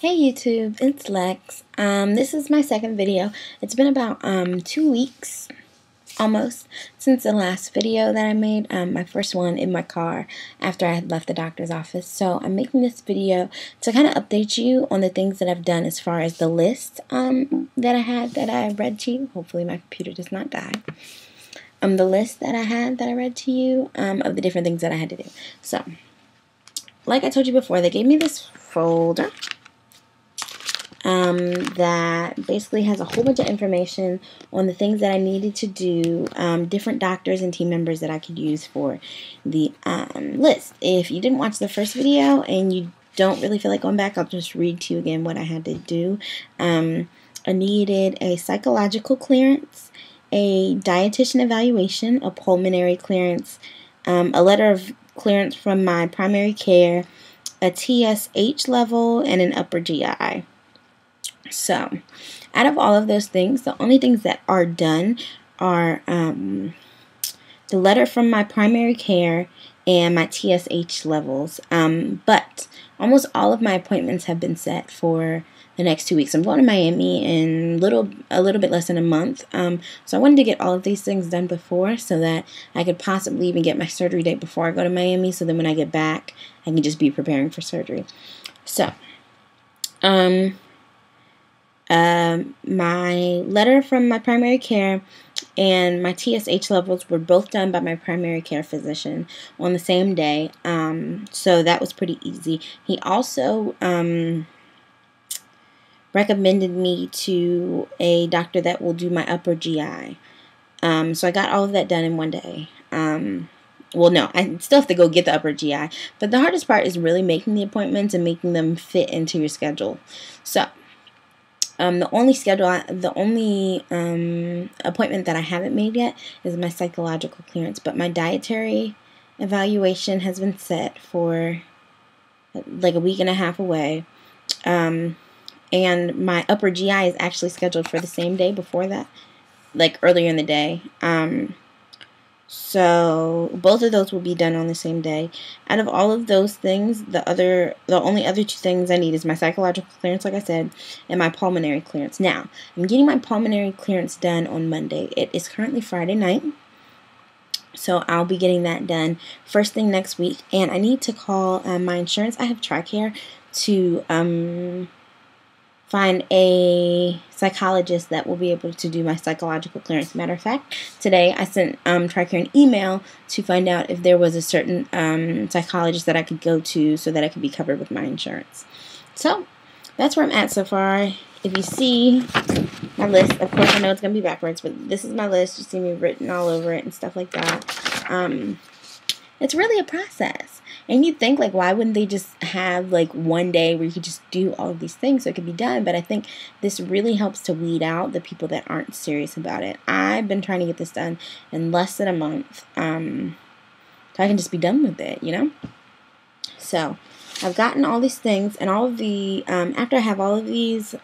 Hey YouTube, it's Lex. This is my second video. It's been about 2 weeks almost since the last video that I made, my first one in my car after I had left the doctor's office. So I'm making this video to kind of update you on the things that I've done as far as the list that I had that I read to you. Hopefully my computer does not die. The list that I had that I read to you of the different things that I had to do. So, like I told you before, they gave me this folder that basically has a whole bunch of information on the things that I needed to do, different doctors and team members that I could use for the list. If you didn't watch the first video and you don't really feel like going back, I'll just read to you again what I had to do. I needed a psychological clearance, a dietitian evaluation, a pulmonary clearance, a letter of clearance from my primary care, a TSH level, and an upper GI. So, out of all of those things, the only things that are done are the letter from my primary care and my TSH levels. But almost all of my appointments have been set for the next 2 weeks. I'm going to Miami in a little bit less than a month. So I wanted to get all of these things done before so that I could possibly even get my surgery date before I go to Miami. So then when I get back, I can just be preparing for surgery. So, my letter from my primary care and my TSH levels were both done by my primary care physician on the same day. So that was pretty easy. He also recommended me to a doctor that will do my upper GI. So I got all of that done in one day. Well, no, I still have to go get the upper GI. But the hardest part is really making the appointments and making them fit into your schedule. So, the only appointment that I haven't made yet is my psychological clearance. But my dietary evaluation has been set for like a week and a half away. And my upper GI is actually scheduled for the same day before that, like earlier in the day. So both of those will be done on the same day. Out of all of those things, the only other two things I need is my psychological clearance, like I said, and my pulmonary clearance. Now, I'm getting my pulmonary clearance done on Monday. It is currently Friday night, so I'll be getting that done first thing next week. And I need to call my insurance. I have TRICARE to find a psychologist that will be able to do my psychological clearance. Matter of fact, today I sent TRICARE an email to find out if there was a certain psychologist that I could go to so that I could be covered with my insurance. So, that's where I'm at so far. If you see my list, of course I know it's going to be backwards, but this is my list. You see me written all over it and stuff like that. It's really a process. And you'd think, like, why wouldn't they just have, like, one day where you could just do all of these things so it could be done? But I think this really helps to weed out the people that aren't serious about it. I've been trying to get this done in less than a month, so I can just be done with it, you know? So, I've gotten all these things, and all of the, after I have all of these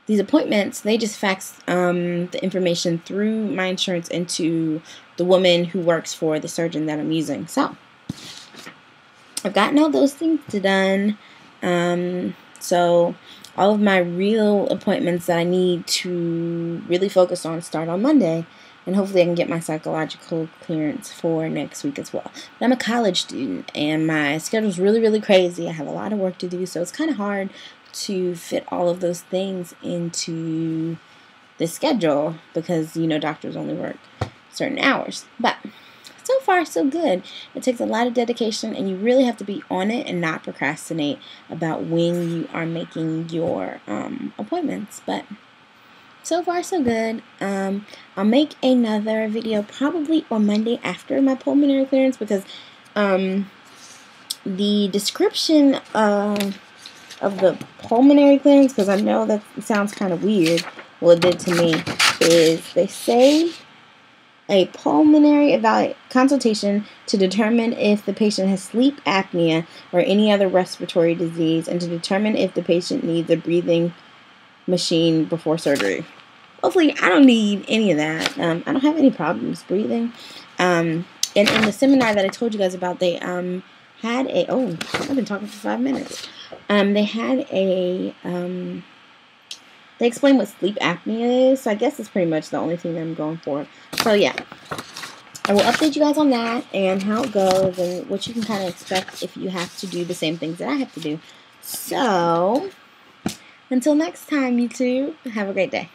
appointments, they just fax the information through my insurance into the woman who works for the surgeon that I'm using. So, I've gotten all those things done. So, all of my real appointments that I need to really focus on start on Monday. And hopefully I can get my psychological clearance for next week as well. But I'm a college student, and my schedule's really, really crazy. I have a lot of work to do, so it's kind of hard to fit all of those things into the schedule because, you know, doctors only work certain hours. But so far, so good. It takes a lot of dedication, and you really have to be on it and not procrastinate about when you are making your appointments. But so far, so good. I'll make another video probably on Monday after my pulmonary clearance because the description of the pulmonary clearance, because I know that sounds kind of weird, well, it did to me, is they say a pulmonary consultation to determine if the patient has sleep apnea or any other respiratory disease, and to determine if the patient needs a breathing machine before surgery. Hopefully, I don't need any of that. I don't have any problems breathing. And in the seminar that I told you guys about, they had a, oh, I've been talking for 5 minutes. They had a, they explained what sleep apnea is, so I guess it's pretty much the only thing that I'm going for. So yeah, I will update you guys on that and how it goes and what you can kind of expect if you have to do the same things that I have to do. So, until next time, you two, have a great day.